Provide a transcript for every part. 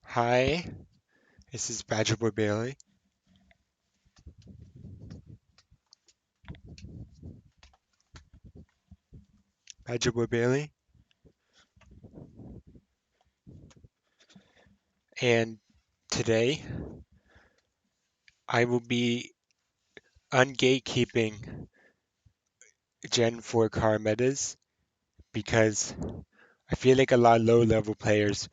Hi, this is Badger Boy Bailey. Badger Boy Bailey, and today I will be ungatekeeping Gen 4 car metas because I feel like a lot of low-level players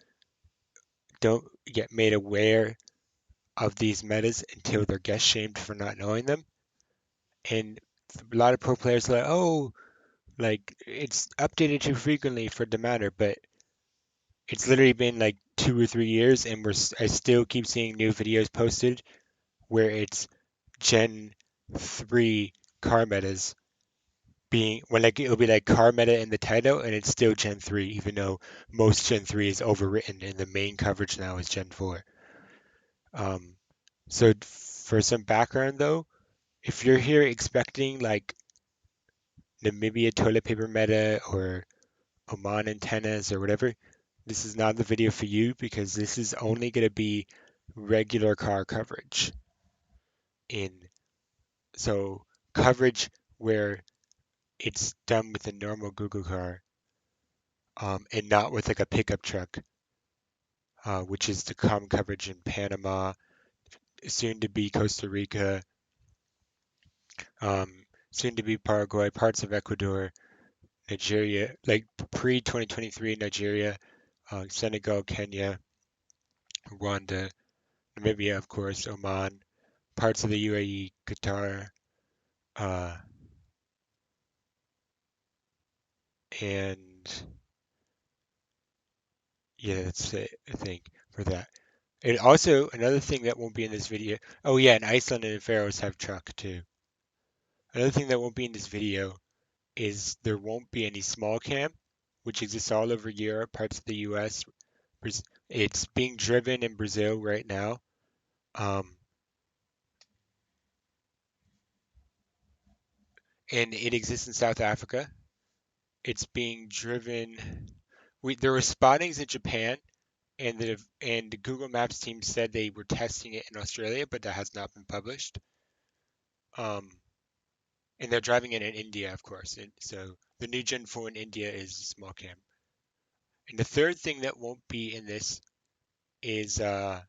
don't get made aware of these metas until they're guest shamed for not knowing them. And a lot of pro players are like, oh, like it's updated too frequently for the matter, but it's literally been like 2 or 3 years, and I still keep seeing new videos posted where it's Gen 3 car metas being when like it'll be like car meta in the title and it's still Gen 3 even though most Gen 3 is overwritten and the main coverage now is Gen 4. Um, so for some background though, if you're here expecting like Namibia toilet paper meta or Oman antennas or whatever, this is not the video for you because this is only going to be regular car coverage in so coverage where it's done with a normal Google car, and not with like a pickup truck, which is the common coverage in Panama, soon to be Costa Rica, soon to be Paraguay, parts of Ecuador, Nigeria, like pre 2023 Nigeria, Senegal, Kenya, Rwanda, Namibia, of course, Oman, parts of the UAE, Qatar, uh, and yeah, that's it, I think, for that. And also, another thing that won't be in this video, oh yeah, and Iceland and the Faroes have truck too. Another thing that won't be in this video is there won't be any small cam, which exists all over Europe, parts of the US. It's being driven in Brazil right now. Um, and it exists in South Africa. It's being driven. There were spottings in Japan, and the Google Maps team said they were testing it in Australia, but that has not been published. Um, and they're driving it in India, of course. And so the new Gen 4 in India is small cam. And the third thing that won't be in this is there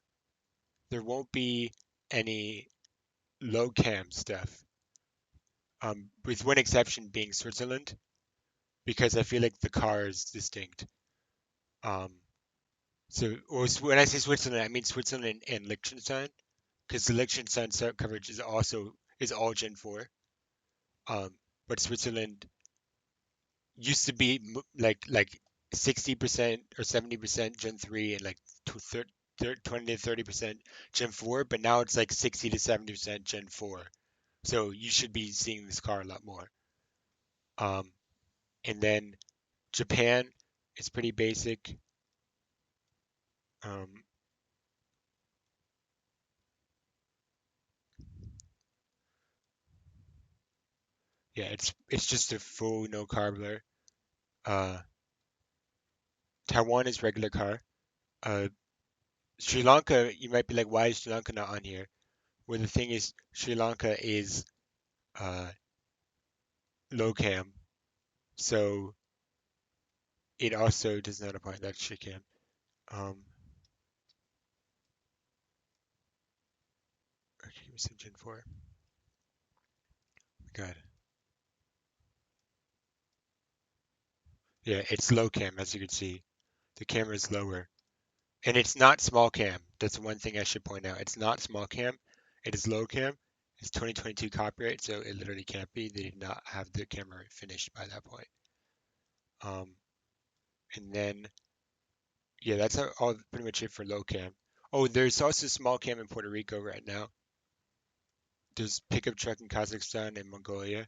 won't be any low cam stuff, with one exception being Switzerland, because I feel like the car is distinct. Um, when I say Switzerland, I mean Switzerland and Liechtenstein, because the Liechtenstein coverage is all Gen 4. Um, but Switzerland used to be like 60% or 70% Gen 3 and like 20 to 30% Gen 4, but now it's like 60 to 70% Gen 4. So you should be seeing this car a lot more. Um, and then Japan is pretty basic. Um, yeah, it's just a full no carb blur. Uh, Taiwan is regular car. Uh, Sri Lanka, you might be like, why is Sri Lanka not on here? Well, the thing is, Sri Lanka is uh, low cam, so it also does not apply. That's Sri cam. Um, okay, we said Gen 4. God. Yeah, it's low cam, as you can see. The camera is lower. And it's not small cam. That's one thing I should point out. It's not small cam. It is low cam. It's 2022 copyright, so it literally can't be. They did not have the camera finished by that point. Um, and then, yeah, that's all pretty much it for low cam. Oh, there's also small cam in Puerto Rico right now. There's pickup truck in Kazakhstan and Mongolia,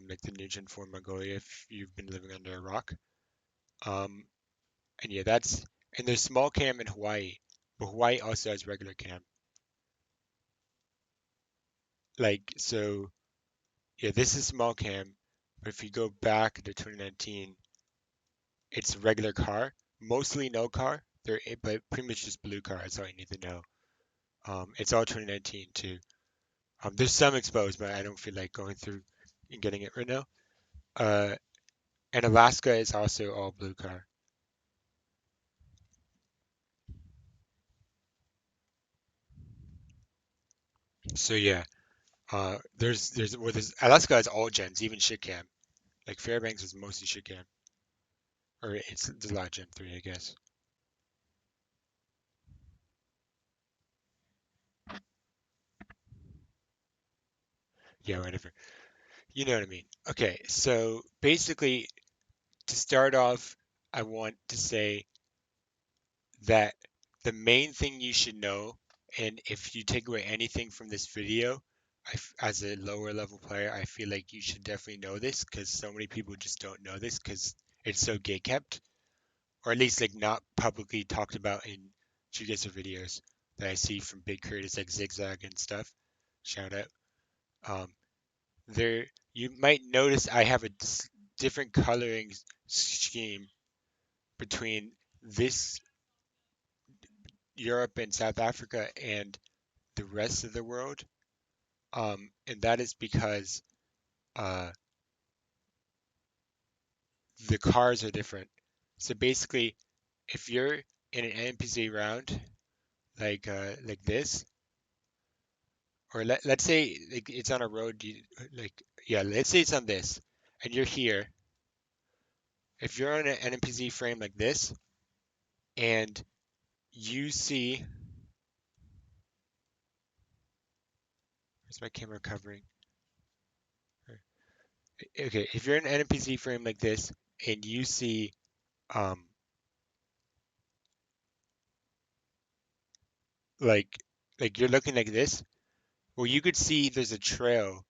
like the new Gen 4 Mongolia if you've been living under a rock. Um, and yeah, and there's small cam in Hawaii, but Hawaii also has regular cam. Like, so yeah, this is small cam, but if you go back to 2019, it's regular car, mostly no car. but pretty much just blue car. That's all you need to know. It's all 2019 too. There's some exposed, but I don't feel like going through and getting it right now. Uh, and Alaska is also all blue car. So yeah, there's Alaska is all gens, even shitcam. Like Fairbanks is mostly shitcam, or it's a lot of Gen 3, I guess. Yeah, whatever. You know what I mean. Okay, so basically, to start off, I want to say that the main thing you should know, and if you take away anything from this video, as a lower level player, I feel like you should definitely know this because so many people just don't know this because it's so gate kept, or at least like not publicly talked about in GeoGuessr videos that I see from big creators like Zigzag and stuff. Shout out. Um, there, you might notice I have a different coloring scheme between this Europe and South Africa and the rest of the world. And that is because uh, the cars are different. So basically, if you're in an NPC round like this, or let's say like it's on a road, like yeah, let's say it's on this, and you're here. If you're on an NPC frame like this, and you see, where's my camera covering? Okay, if you're in an NPC frame like this, and you see um like you're looking like this, well, you could see there's a trail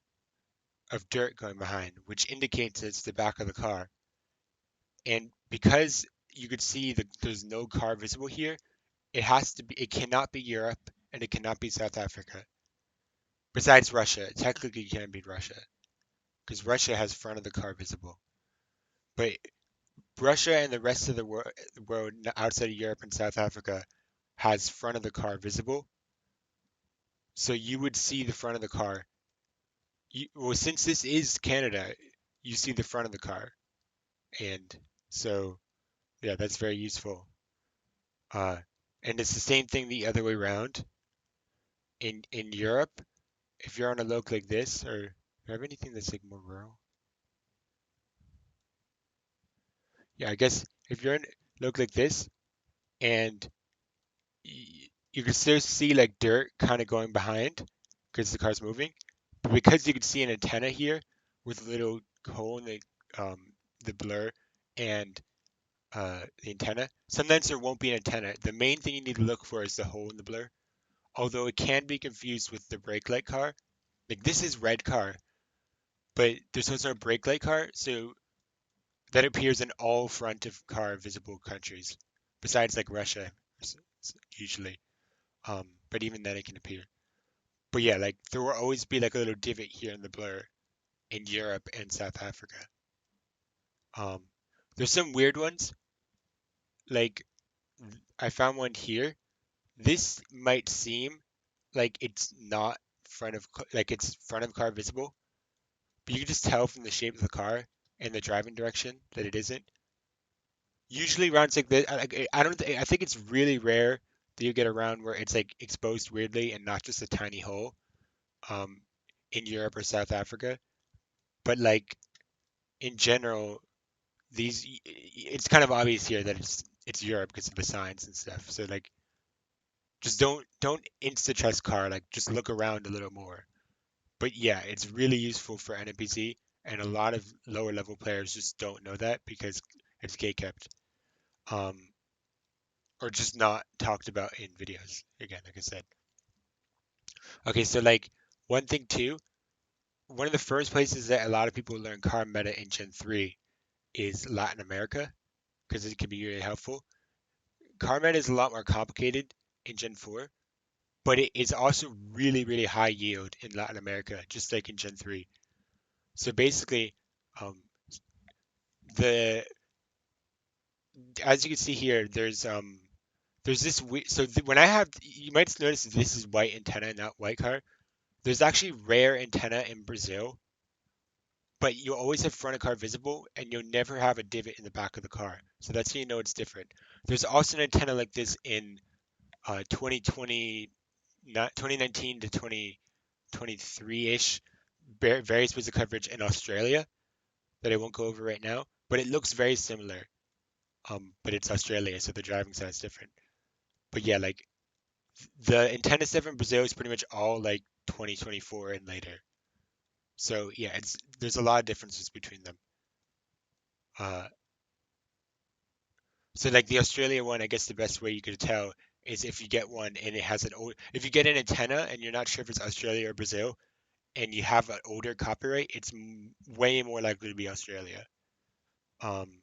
of dirt going behind, which indicates it's the back of the car. And because you could see that there's no car visible here, it cannot be Europe and it cannot be South Africa. Besides Russia, technically it can be Russia because Russia has front of the car visible. But Russia and the rest of the world outside of Europe and South Africa has front of the car visible. So you would see the front of the car. Well, since this is Canada, you see the front of the car. And so, yeah, that's very useful. Uh, and it's the same thing the other way around. In Europe, if you're on a loc like this, or do you have anything that's like more rural? Yeah, I guess if you're in a loc like this, and you can still see like dirt kind of going behind because the car's moving, but because you can see an antenna here with a little hole in the blur and the antenna, sometimes there won't be an antenna. The main thing you need to look for is the hole in the blur, although it can be confused with the brake light car. Like this is red car, but there's also a brake light car, so that appears in all front of car visible countries, besides like Russia usually. But even then it can appear. But yeah, like there will always be like a little divot here in the blur in Europe and South Africa. Um, there's some weird ones. Like I found one here. This might seem like it's not like it's front of car visible, but you can just tell from the shape of the car and the driving direction that it isn't. Usually rounds like this, I don't I think it's really rare that you get a round where it's like exposed weirdly and not just a tiny hole um in Europe or South Africa. But like in general, it's kind of obvious here that it's Europe because of the signs and stuff. So like just don't insta trust car, like just look around a little more. But yeah, it's really useful for NPC, and a lot of lower level players just don't know that because it's gate kept. Um, or just not talked about in videos. Again, like I said. Okay, so like one thing too, one of the first places that a lot of people learn car meta in Gen 3 is Latin America because it can be really helpful. Car meta is a lot more complicated in Gen 4, but it is also really, really high yield in Latin America, just like in Gen 3. So basically, um, the as you can see here, there's there's this so when I have, you might notice this is white antenna, not white car. There's actually rare antenna in Brazil, but you always have front of car visible, and you'll never have a divot in the back of the car. So that's how you know it's different. There's also an antenna like this in 2020, not 2019 to 2023-ish, various bits of coverage in Australia that I won't go over right now, but it looks very similar. But it's Australia, so the driving side's different. But yeah, like the antenna stuff in Brazil is pretty much all like 2024 and later. So yeah, it's there's a lot of differences between them. Uh, so like the Australia one, I guess the best way you could tell is if you get one and it has an old, if you get an antenna and you're not sure if it's Australia or Brazil, and you have an older copyright, it's way more likely to be Australia. Um,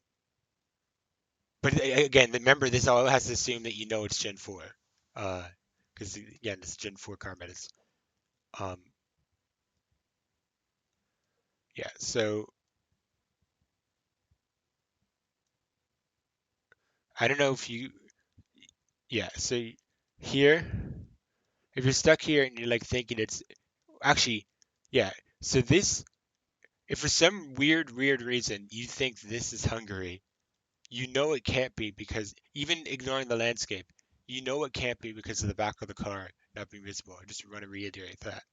but again, remember this all has to assume that you know it's Gen 4, because again, it's Gen 4 car metas. Um, yeah, so I don't know if you, yeah, so here, if you're stuck here and you're like thinking it's actually, yeah, so this, if for some weird reason you think this is Hungary, you know it can't be because even ignoring the landscape, you know it can't be because of the back of the car not being visible. I just want to reiterate that.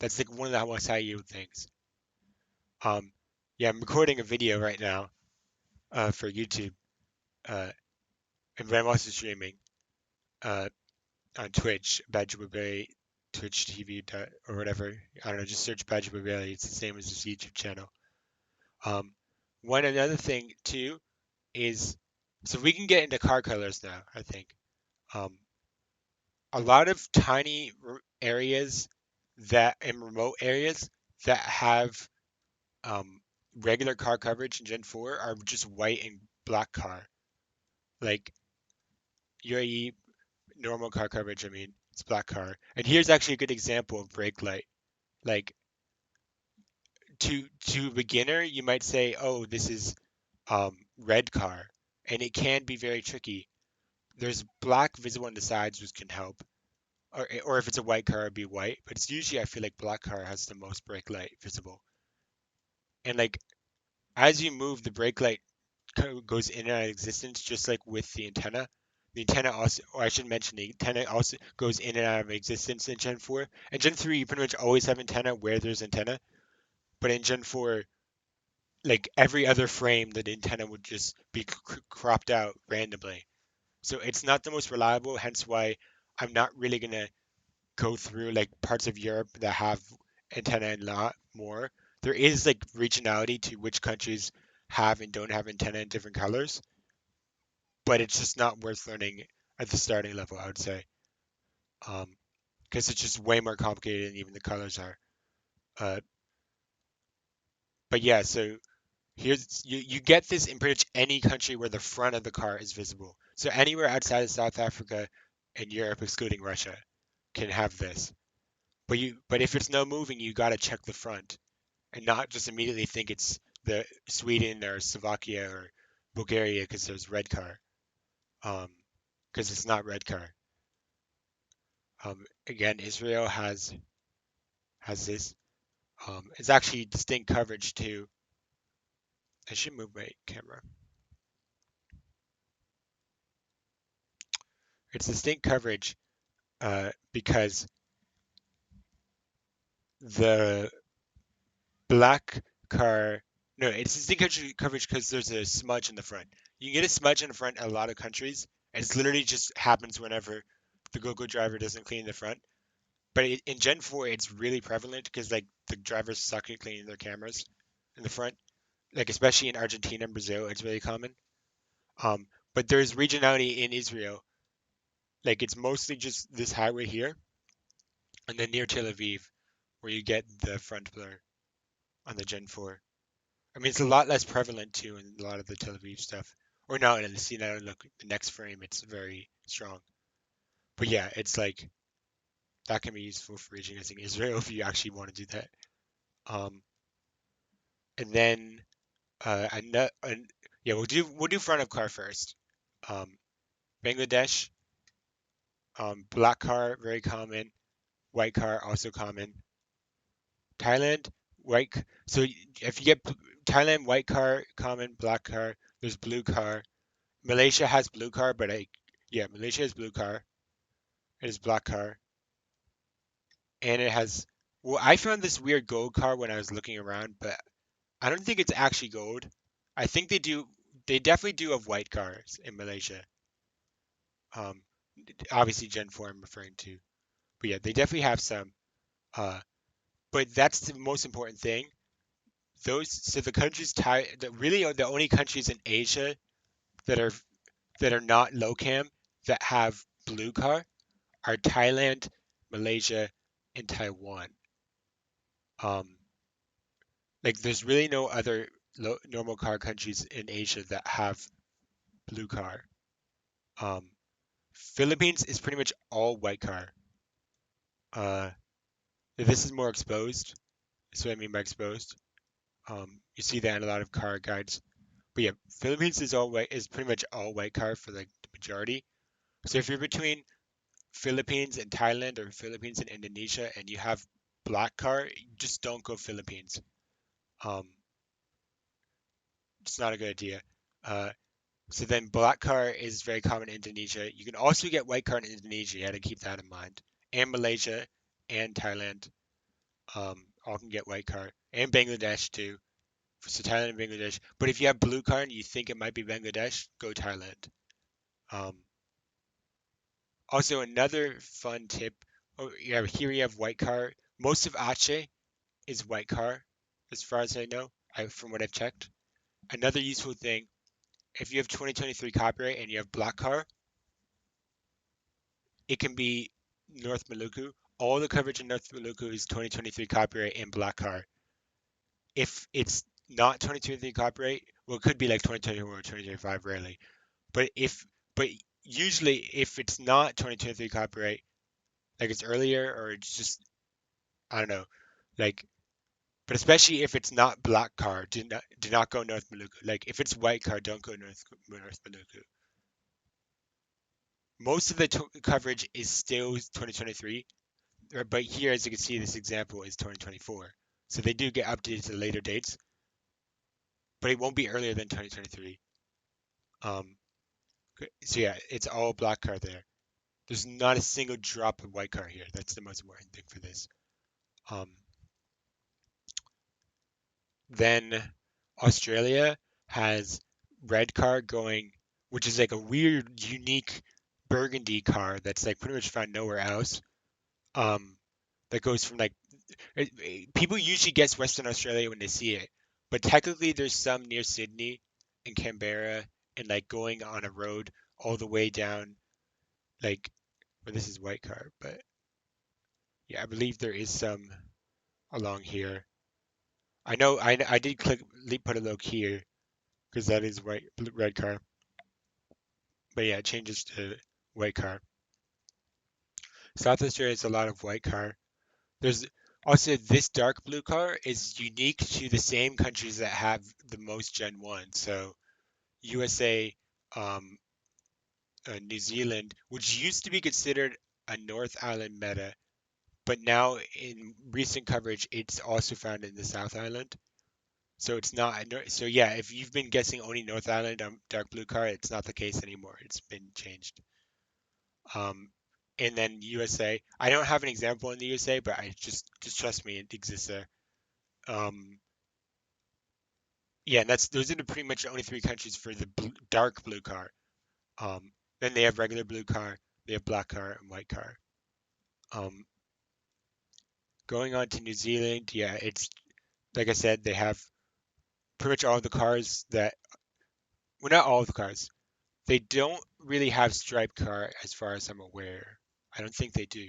That's like one of the most high yield things. Um, yeah, I'm recording a video right now for YouTube, uh, and I'm also streaming uh, on Twitch, Badger Twitch TV or whatever. I don't know, just search Badger It's the same as this YouTube channel. Um, one another thing too is, so we can get into car colors now, I think. Um, a lot of tiny areas that in remote areas that have um, regular car coverage in Gen 4 are just white and black car. Like UAE normal car coverage, I mean, it's black car. And here's actually a good example of brake light. Like to a beginner, you might say, "Oh, this is red car," and it can be very tricky. There's black visible on the sides, which can help, or if it's a white car, it'd be white. But it's usually I feel like black car has the most brake light visible. And like as you move, the brake light goes in and out of existence, just like with the antenna. The antenna also, or I should mention, the antenna also goes in and out of existence in Gen 4. In Gen 3, you pretty much always have antenna where there's antenna, but in Gen 4, like every other frame, the antenna would just be cropped out randomly. So it's not the most reliable, hence why I'm not really gonna go through like parts of Europe that have antenna and not more. There is like regionality to which countries have and don't have antenna in different colors, but it's just not worth learning at the starting level, I would say, because it's just way more complicated than even the colors are. Uh, but yeah, so here's you get this in pretty much any country where the front of the car is visible. So anywhere outside of South Africa and Europe, excluding Russia, can have this. But if it's no moving, you got to check the front and not just immediately think it's the Sweden or Slovakia or Bulgaria because there's red car. Um, because it's not red car. Again, Israel has this. It's actually distinct coverage too. I should move my camera. It's distinct coverage because the black car. No, it's distinct coverage because there's a smudge in the front. You can get a smudge in the front in a lot of countries, and it's literally just happens whenever the GoGo driver doesn't clean the front. But in Gen 4, it's really prevalent because like the drivers suck at cleaning their cameras in the front. Like especially in Argentina and Brazil, it's really common. Um, but there's regionality in Israel. Like it's mostly just this highway here, and then near Tel Aviv, where you get the front blur on the Gen 4. I mean, it's a lot less prevalent too in a lot of the Tel Aviv stuff. Or no, and see now look the next frame, it's very strong. But yeah, it's like that can be useful for regionalizing Israel if you actually want to do that. Um, and then yeah, we'll do front of car first. Um, Bangladesh. Black car, very common. White car, also common. Thailand, white. So if you get Thailand, white car, common. Black car. There's blue car. Malaysia has blue car, but yeah, Malaysia has blue car. It is black car, and it has. Well, I found this weird gold car when I was looking around, but I don't think it's actually gold. I think they do. They definitely do have white cars in Malaysia. Um, Obviously Gen 4 I'm referring to, but yeah, they definitely have some. Uh, but that's the most important thing. So the countries that really are the only countries in Asia that are not low cam that have blue car are Thailand, Malaysia, and Taiwan. Um, like there's really no other normal car countries in Asia that have blue car. Um, Philippines is pretty much all white car. Uh, this is more exposed. That's what I mean by exposed. You see that in a lot of car guides. But yeah, Philippines is all white is pretty much all white car for like the majority. So if you're between Philippines and Thailand or Philippines and Indonesia and you have black car, just don't go Philippines. Um, it's not a good idea. Uh, so then black car is very common in Indonesia. You can also get white car in Indonesia. You got to keep that in mind. And Malaysia and Thailand all can get white car. And Bangladesh too. So Thailand and Bangladesh. But if you have blue car and you think it might be Bangladesh, go Thailand. Um, Also, another fun tip. Oh, yeah, here you have white car. Most of Aceh is white car, as far as I know, from what I've checked. Another useful thing, if you have 2023 copyright and you have black car, it can be North Maluku. All the coverage in North Maluku is 2023 copyright and black car. If it's not 2023 copyright, well, it could be like 2024 or 2025, rarely. But but usually if it's not 2023 copyright, like it's earlier or it's just I don't know, like, but especially if it's not black car, do not go North Maluku. Like if it's white car, don't go North Maluku. Most of the coverage is still 2023, but here, as you can see, this example is 2024. So they do get updated to later dates, but it won't be earlier than 2023. Um, so yeah, it's all black car there. There's not a single drop of white car here. That's the most important thing for this. Um, Then Australia has red car going, which is like a weird, unique burgundy car that's like pretty much found nowhere else. Um, that goes from like people usually guess Western Australia when they see it, but technically there's some near Sydney and Canberra and like going on a road all the way down like well, this is white car, but yeah, I believe there is some along here. I know I did put a look here because that is red car. But yeah, it changes to white car. South Australia is a lot of white car. There's also this dark blue car is unique to the same countries that have the most Gen 1. So USA, um, New Zealand, which used to be considered a North Island meta, but now in recent coverage, it's also found in the South Island. So it's not. So yeah, if you've been guessing only North Island dark blue car, it's not the case anymore. It's been changed. Um, and then USA. I don't have an example in the USA, but I just trust me, it exists there. Um, yeah, and that's those are the pretty much the only three countries for the dark blue car. Then they have regular blue car, they have black car and white car. Um, Going on to New Zealand, yeah, it's like I said, they have pretty much all the cars that, well, not all of the cars. They don't really have striped car as far as I'm aware. I don't think they do.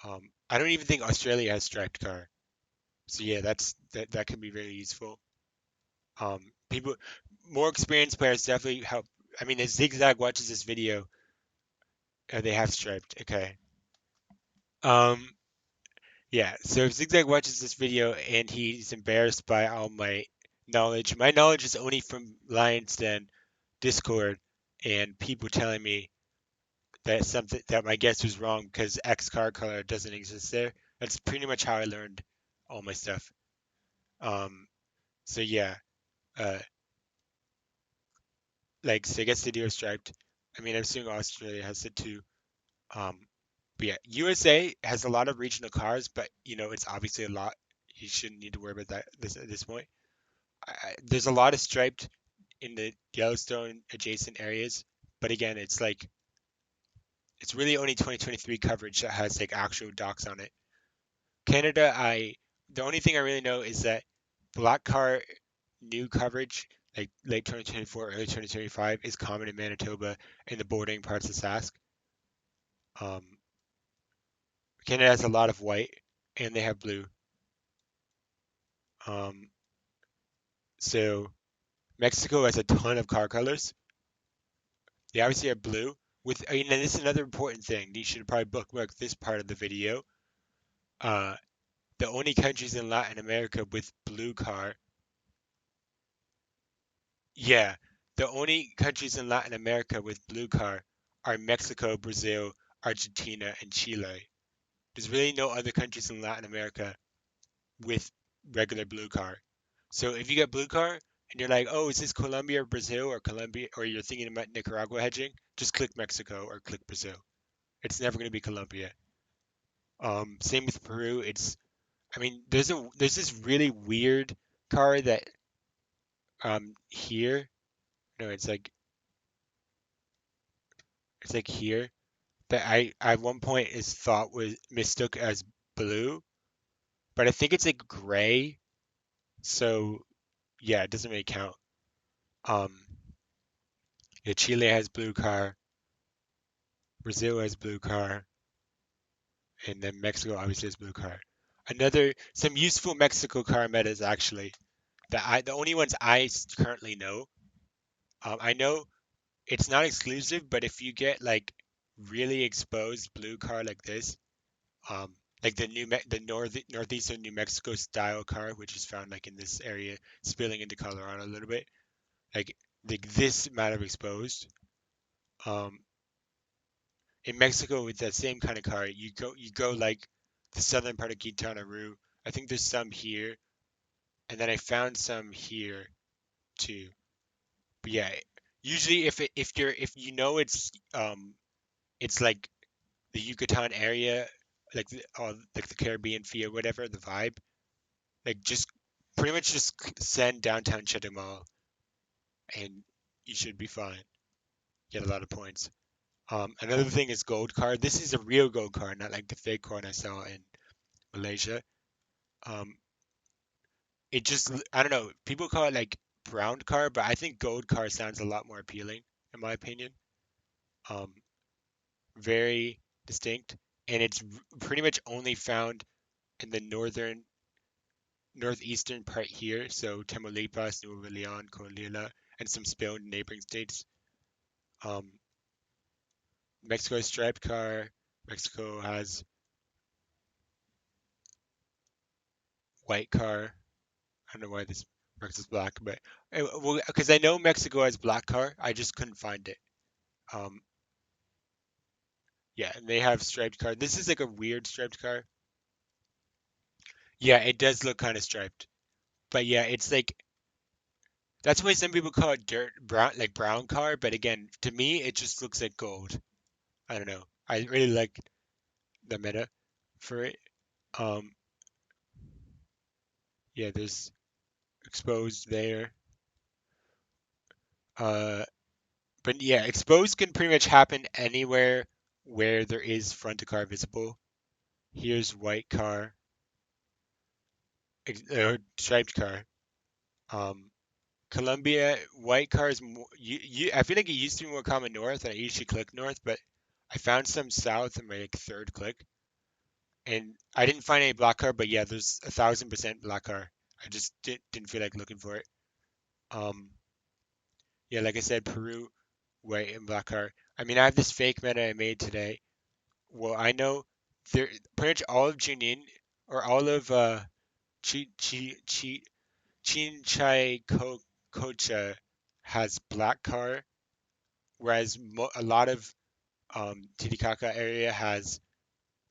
I don't even think Australia has striped car. So yeah, that can be very useful. People, more experienced players definitely help. I mean, if Zigzag watches this video, they have striped. Okay. Um, yeah. So if Zigzag watches this video and he's embarrassed by all my knowledge is only from Lions Den, Discord, and people telling me that something that my guess was wrong because X car color doesn't exist there. That's pretty much how I learned all my stuff. Um, so yeah, uh, like so I guess they do have striped. I mean, I'm assuming Australia has it too. Um, but yeah, USA has a lot of regional cars, but it's obviously a lot. You shouldn't need to worry about that at this point. There's a lot of striped in the Yellowstone adjacent areas, but again, it's really only 2023 coverage that has like actual docs on it. Canada, I the only thing I really know is that black car new coverage, like late 2024, early 2025, is common in Manitoba and the bordering parts of Sask. Um, Canada has a lot of white, and they have blue. Um, so Mexico has a ton of car colors. They obviously have blue. And this is another important thing. You should probably bookmark this part of the video. Uh, the only countries in Latin America with blue car, yeah, the only countries in Latin America with blue car are Mexico, Brazil, Argentina, and Chile. There's really no other countries in Latin America with regular blue car. So if you get blue car and you're like, oh, is this Colombia or Brazil or Colombia, or you're thinking about Nicaragua hedging, just click Mexico or click Brazil. It's never going to be Colombia. Same with Peru. I mean, there's this really weird car that here, no, it's like here that I at one point is thought was mistook as blue, but I think it's like gray. So yeah, it doesn't really count. Um, yeah, Chile has blue car, Brazil has blue car, and then Mexico obviously has blue car. Some useful Mexico car metas actually the only ones currently know. I know it's not exclusive, but if you get like really exposed blue car like this, like the northeastern New Mexico style car, which is found like in this area, spilling into Colorado a little bit, like this amount of exposed. Um, in Mexico with that same kind of car, you go like the southern part of Quintana Roo. I think there's some here, and then I found some here too. But yeah, usually if you know it's like the Yucatan area, like the Caribbean feel, whatever the vibe, like just pretty much just send downtown Chetumal, and you should be fine. Get a lot of points. Another thing is gold card. This is a real gold card, not like the fake card I saw in Malaysia. Um, I don't know. People call it like brown card, but I think gold card sounds a lot more appealing, in my opinion. Um, very distinct, and it's pretty much only found in the northeastern part here, so Tamaulipas, Nuevo Leon, Coahuila, and some spilled neighboring states. Um, Mexico has striped car. Mexico has white car. I don't know why this marks as black, but well, because I know Mexico has black car, I just couldn't find it. Um, yeah, and they have striped car. This is like a weird striped car. Yeah, it does look kind of striped, but yeah, it's like that's why some people call it dirt brown, like brown car. But again, to me, it just looks like gold. I don't know. I really like the meta for it. Um, yeah, there's exposed there. Uh, but yeah, exposed can pretty much happen anywhere where there is front of car visible. Here's white car, striped car. Um, Colombia, white car is more. I feel like it used to be more common north, and I usually click north, but I found some south in my like, third click, and I didn't find any black car. But yeah, there's 1,000% black car. I just didn't feel like looking for it. Um, yeah, like I said, Peru, white and black car. I mean, I have this fake meta I made today. Well, I know there pretty much all of Junin or all of Chi Chinchai Kocha has black car, whereas a lot of Titicaca area has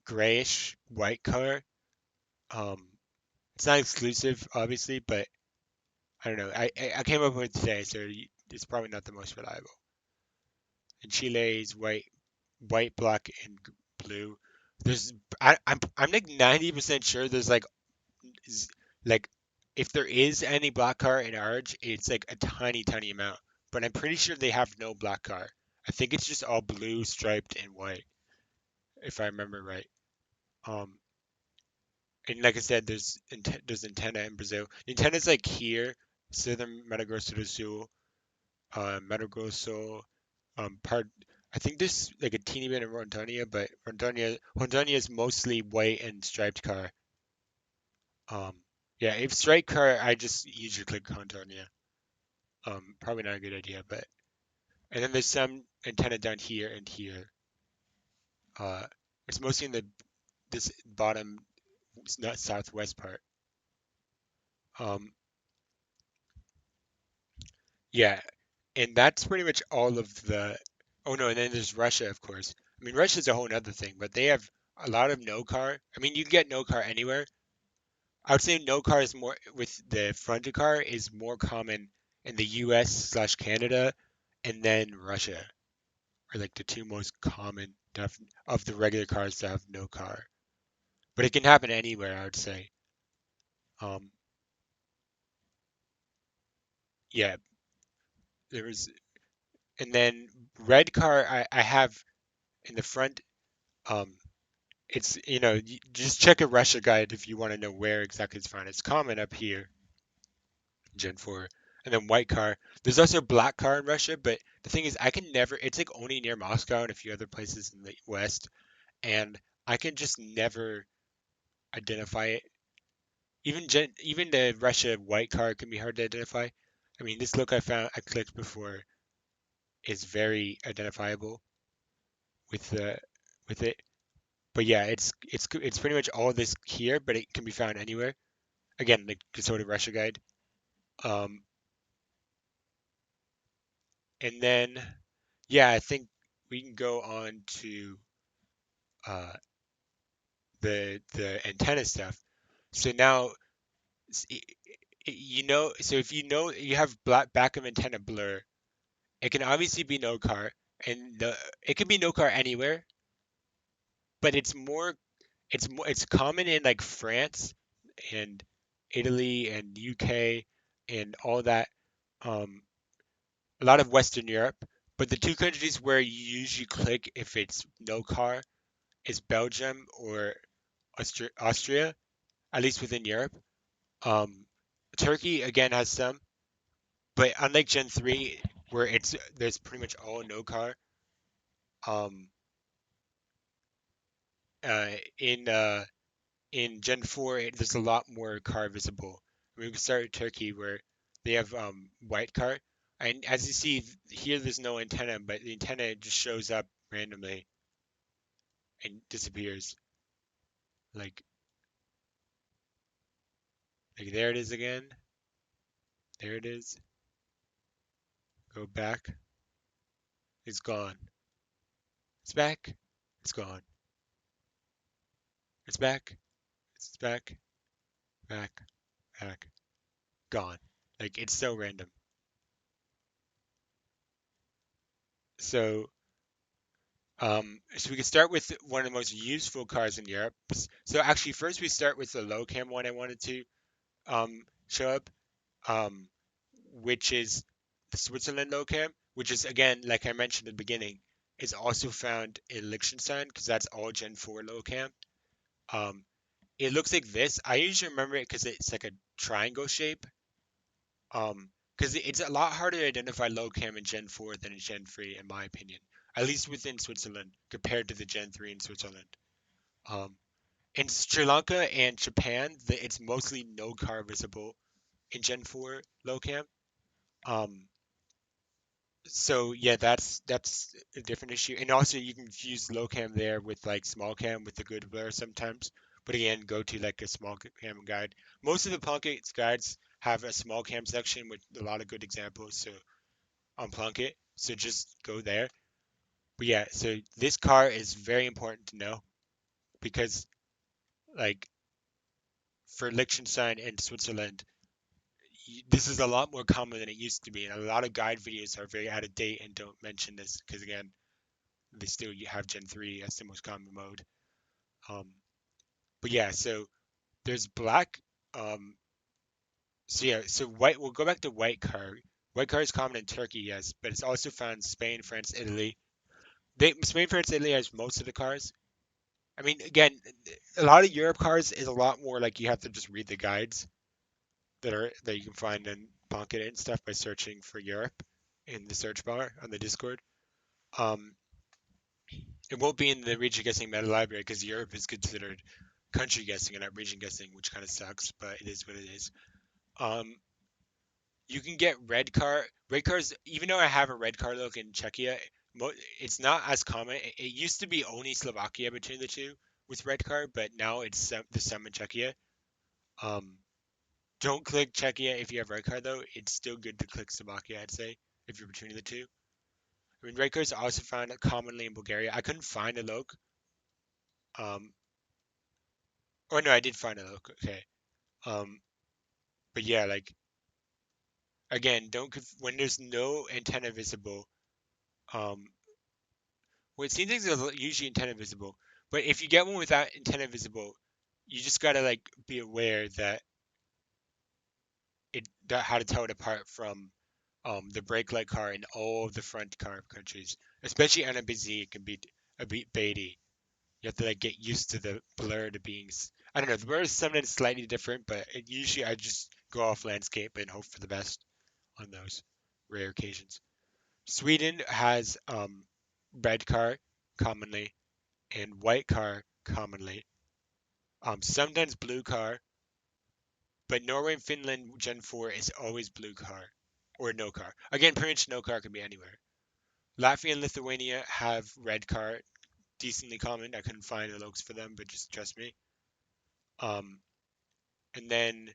grayish white color. Um, it's not exclusive, obviously, but I don't know. I came up with it today, so it's probably not the most reliable. And Chile is white, black, and blue. There's I'm like 90% sure there's z- like if there is any black car in Arge, it's like a tiny, tiny amount. But I'm pretty sure they have no black car. I think it's just all blue, striped, and white, if I remember right. Um, and like I said, there's antenna in Brazil. The antenna's like here, southern Mato Grosso do Sul, Mato Grosso, part. I think there's like a teeny bit in Rondônia, but Rondônia is mostly white and striped car. Um, yeah, if striped car, I just usually click Rondônia. Probably not a good idea, but and then there's some antenna down here and here. Uh, it's mostly in the this bottom, not southwest part. Um, yeah, and that's pretty much all of the. Oh no, and then there's Russia, of course. I mean, Russia's a whole other thing, but they have a lot of no car. I mean, you can get no car anywhere. I would say no car is more with the fronted car is more common in the U.S. slash Canada, and then Russia are like the two most common of the regular cars to have no car. But it can happen anywhere, I would say. Um, yeah, there was, and then red car I have in the front. Um, it's just check a Russia guide if you want to know where exactly it's found. It's common up here, Gen 4, and then white car. There's also black car in Russia, but the thing is, I can never. It's like only near Moscow and a few other places in the west, and I can just never identify it. Even the Russia white car can be hard to identify. I mean, this look I clicked before is very identifiable with the with it. But yeah, it's pretty much all this here, but it can be found anywhere. Again, like the sort of Russia guide. Um, and then yeah, I think we can go on to uh, the antenna stuff. So now so if you know you have black back of antenna blur, it can obviously be no car, and it can be no car anywhere, but it's common in like France and Italy and UK and all that, um, a lot of Western Europe. But the two countries where you usually click if it's no car is Belgium or Austria, at least within Europe. Um, Turkey again has some, but unlike Gen 3, where there's pretty much all no car, um, uh, in uh, in Gen 4, there's a lot more car visible. I mean, we can start with Turkey, where they have white car, and as you see here, there's no antenna, but the antenna just shows up randomly and disappears. Like there it is again. There it is. Go back. It's gone. It's back. It's gone. It's back. It's back. Back. Back. Gone. Like it's so random. So so we can start with one of the most useful cars in Europe. So actually, first we start with the low cam one I wanted to show up, um, which is the Switzerland low cam, which is again, like I mentioned at the beginning, is also found in Liechtenstein because that's all Gen 4 low cam. Um, it looks like this. I usually remember it because it's like a triangle shape. Because it's a lot harder to identify low cam in Gen 4 than in Gen 3, in my opinion, at least within Switzerland compared to the Gen 3 in Switzerland. Um, in Sri Lanka and Japan, it's mostly no car visible in Gen 4 low cam. Um, so yeah, that's a different issue. And also you can use low cam there with like small cam with a good blur sometimes. But again, go to like a small cam guide. Most of the Plunkett guides have a small cam section with a lot of good examples. So on Plunkett, so just go there. But yeah, so this car is very important to know because like for Liechtenstein and Switzerland, this is a lot more common than it used to be, and a lot of guide videos are very out of date and don't mention this because again, they still have Gen 3 as the most common mode. Um, but yeah, so there's black. Um, so yeah, so white. We'll go back to white car. White car is common in Turkey, yes, but it's also found in Spain, France, Italy. Spain, France, Italy has most of the cars. I mean, again, a lot of Europe cars is a lot more like you have to just read the guides that you can find in Pocket and stuff by searching for Europe in the search bar on the Discord. Um, it won't be in the region guessing meta library because Europe is considered country guessing and not region guessing, which kind of sucks, but it is what it is. Um, you can get red cars. Even though I have a red car look in Czechia, it's not as common. It used to be only Slovakia between the two with red car, but now it's the same in Czechia. Um, don't click Czechia if you have red car though. It's still good to click Slovakia, I'd say, if you're between the two. I mean, red cars are also found commonly in Bulgaria. I couldn't find a loc. Um, or no, I did find a loc. Okay. Um, but yeah, like again, don't when there's no antenna visible. Um, well, it seems things are usually antenna visible, but if you get one without antenna visible, you just gotta like be aware that how to tell it apart from the brake light car in all of the front car countries, especially on a busy, it can be a bit baity. You have to like get used to the blur to being. I don't know. The blur is sometimes slightly different, but usually I just go off landscape and hope for the best on those rare occasions. Sweden has red car commonly and white car commonly. Sometimes blue car, but Norway and Finland Gen 4 is always blue car or no car. Again, pretty much no car can be anywhere. Latvia and Lithuania have red car, decently common. I couldn't find the looks for them, but just trust me. Um, and then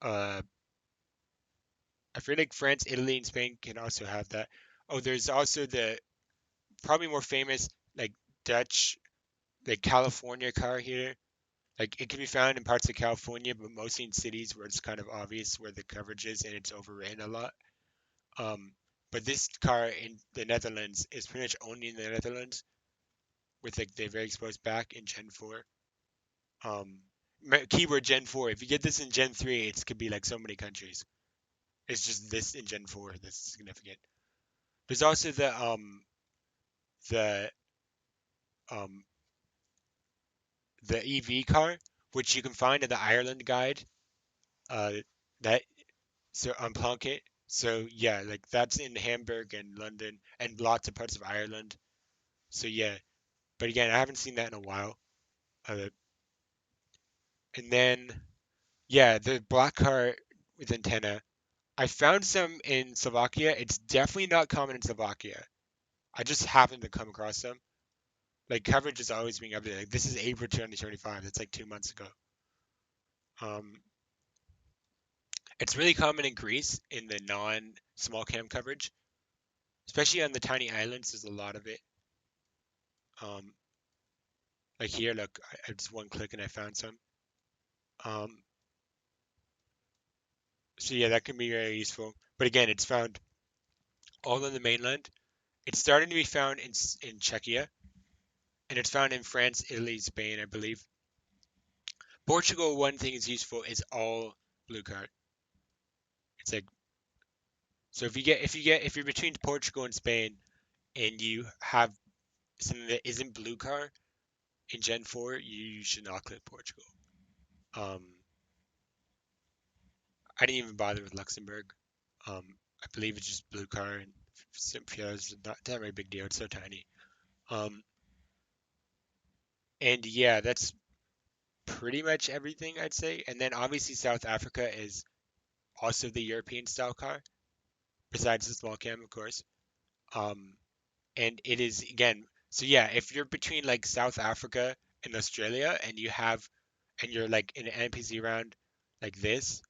uh, I feel like France, Italy, and Spain can also have that. Oh, there's also the probably more famous like Dutch, like California car here. Like it can be found in parts of California, but mostly in cities where it's kind of obvious where the coverage is and it's overran a lot. Um, but this car in the Netherlands is pretty much only in the Netherlands with like the very exposed back in Gen 4. Um, keyword Gen 4. If you get this in Gen 3, it could be like so many countries. It's just this in Gen 4 that's significant. There's also the um the EV car, which you can find in the Ireland guide. That so on Plunkett. So yeah, like that's in Hamburg and London and lots of parts of Ireland. So yeah, but again, I haven't seen that in a while. Uh, and then yeah, the black car with antenna. I found some in Slovakia. It's definitely not common in Slovakia. I just happened to come across them. Like coverage is always being updated. Like, this is April 2025. That's like 2 months ago. Um, it's really common in Greece in the non-small cam coverage, especially on the tiny islands. There's a lot of it. Um, like here, look, I just one click and I found some. Um, so yeah, that can be very useful. But again, it's found all on the mainland. It's starting to be found in Czechia, and it's found in France, Italy, Spain, I believe. Portugal, one thing is useful is all blue card. It's like so if you're between Portugal and Spain and you have something that isn't blue card in Gen 4, you should not click Portugal. Um, I didn't even bother with Luxembourg. I believe it's just blue card and Simpia is not that very big deal. It's so tiny. Um, and yeah, that's pretty much everything I'd say. And then obviously South Africa is also the European style car, besides the small cam, of course. Um, and it is again. So yeah, if you're between like South Africa and Australia, and you're like in an NPC round like this,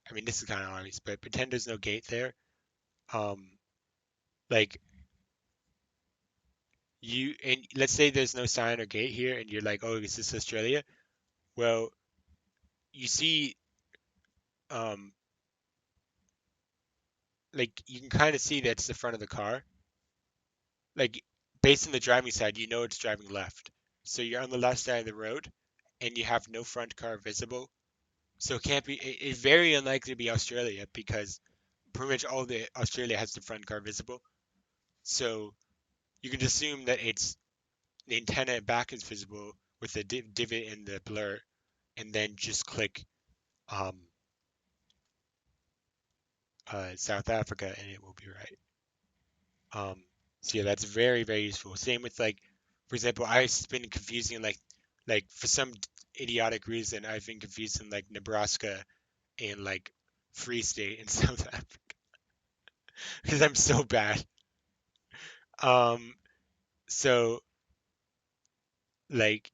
I mean this is kind of obvious, but pretend there's no gate there. Um, like and let's say there's no sign or gate here, and you're like, oh, is this Australia? Well, you see, um, like you can kind of see that's the front of the car. Like based on the driving side, you know it's driving left. So you're on the left side of the road, and you have no front car visible. So it can't be. It's very unlikely to be Australia because pretty much all the Australia has the front car visible. So you can assume that it's the antenna back is visible with the divot in the blur, and then just click um, South Africa, and it will be right. Um, so yeah, that's very very useful. Same with like, for example, I've been confusing like for some idiotic reason I've been confusing like Nebraska and like Free State in South Africa because I'm so bad. Um, so like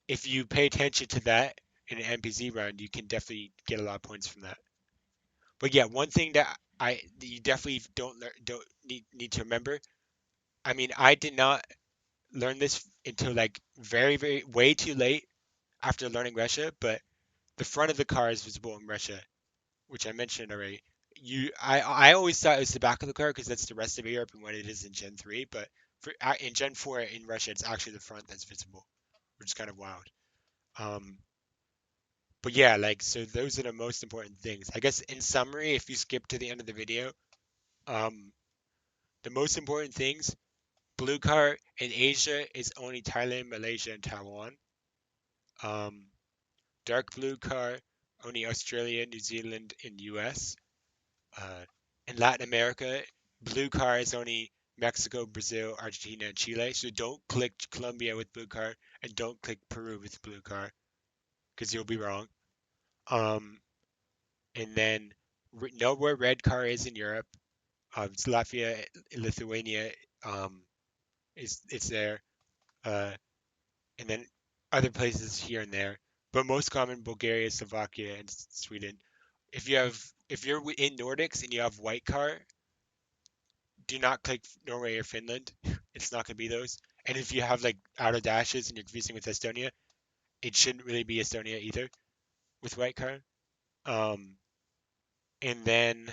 if you pay attention to that in an NPC round, you can definitely get a lot of points from that. But yeah, one thing that you definitely don't need to remember. I mean, I did not learn this until like very very way too late after learning Russia, but the front of the car is visible in Russia, which I mentioned already. I always thought it was the back of the car because that's the rest of Europe and what it is in Gen 3, but in Gen 4 in Russia, it's actually the front that's visible, which is kind of wild. Um, but yeah, like so those are the most important things. I guess in summary, if you skip to the end of the video, um, the most important things, blue car in Asia is only Thailand, Malaysia, and Taiwan. Um, dark blue car, only Australia, New Zealand, and US. Uh, in Latin America, blue car is only Mexico, Brazil, Argentina, and Chile. So don't click Colombia with blue car and don't click Peru with blue car because you'll be wrong. Um, and then know where red car is in Europe. It's Latvia, Lithuania. Um, it's there. Uh, and then other places here and there. But most common Bulgaria, Slovakia, and Sweden. If you're in Nordics and you have white car, do not click Norway or Finland. It's not going to be those. And if you have like auto dashes and you're confusing with Estonia, it shouldn't really be Estonia either with white car. Um, and then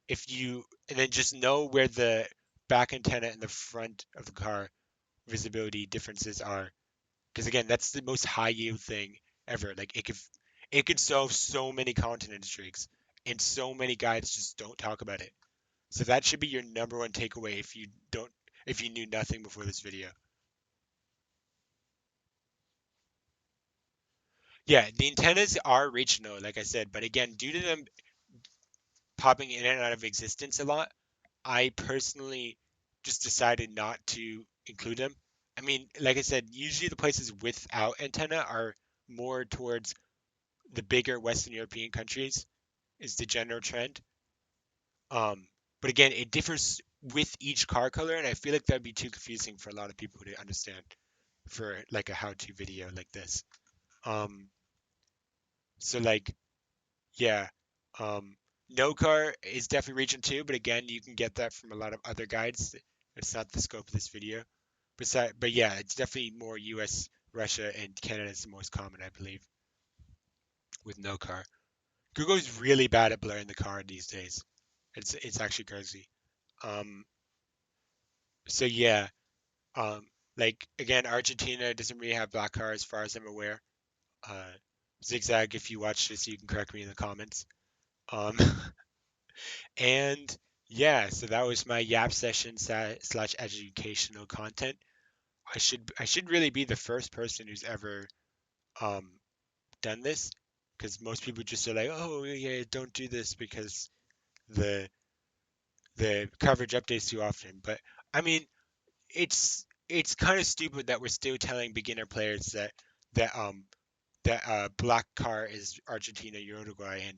if you and then just know where the back antenna and the front of the car visibility differences are, because again, that's the most high yield thing ever. Like it could solve so many continent streaks, and so many guides just don't talk about it. So that should be your number one takeaway if you knew nothing before this video. Yeah, the antennas are regional, like I said, but again, due to them popping in and out of existence a lot, I personally just decided not to include them. I mean, like I said, usually the places without antenna are more towards the bigger Western European countries is the general trend. Um, but again, it differs with each car color, and I feel like that'd be too confusing for a lot of people to understand for like a how-to video like this. Um, so like, yeah, um, no car is definitely region two, but again, you can get that from a lot of other guides. It's not the scope of this video. But yeah, it's definitely more U.S., Russia, and Canada is the most common, I believe, with no car. Google's really bad at blurring the car these days. It's actually crazy. Um, so yeah, um, like again, Argentina doesn't really have black car as far as I'm aware. Uh, Zigzag, if you watch this, you can correct me in the comments. Um, and yeah, so that was my Yap session slash educational content. I should really be the first person who's ever um done this because most people just are like, oh yeah, don't do this because the the coverage updates too often. But I mean, it's kind of stupid that we're still telling beginner players that black car is Argentina, Uruguay, and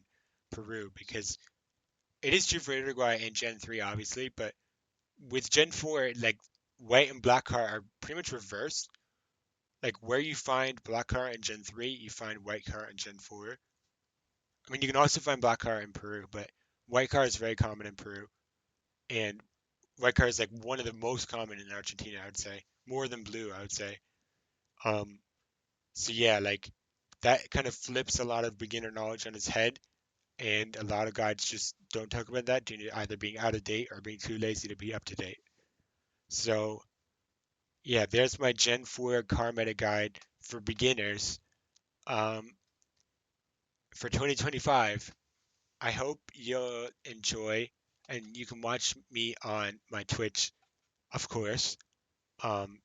Peru because it is true for Uruguay and Gen 3 obviously, but with Gen 4, like white and black car are pretty much reversed. Like where you find black car in Gen 3, you find white car in Gen 4. I mean, you can also find black car in Peru, but white car is very common in Peru. And white card is like one of the most common in Argentina, I would say, more than blue, I would say. Um, so yeah, like that kind of flips a lot of beginner knowledge on its head, and a lot of guides just don't talk about that due to either being out of date or being too lazy to be up to date. So yeah, there's my Gen 4 car meta guide for beginners. Um, for 2025, I hope you'll enjoy, and you can watch me on my Twitch, of course. Um,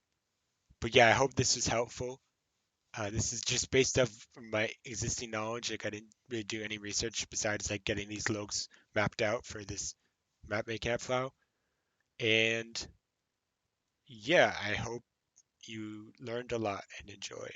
but yeah, I hope this was helpful. This is just based off my existing knowledge. Like I didn't really do any research besides like getting these logs mapped out for this map making app file. And yeah, I hope you learned a lot and enjoy.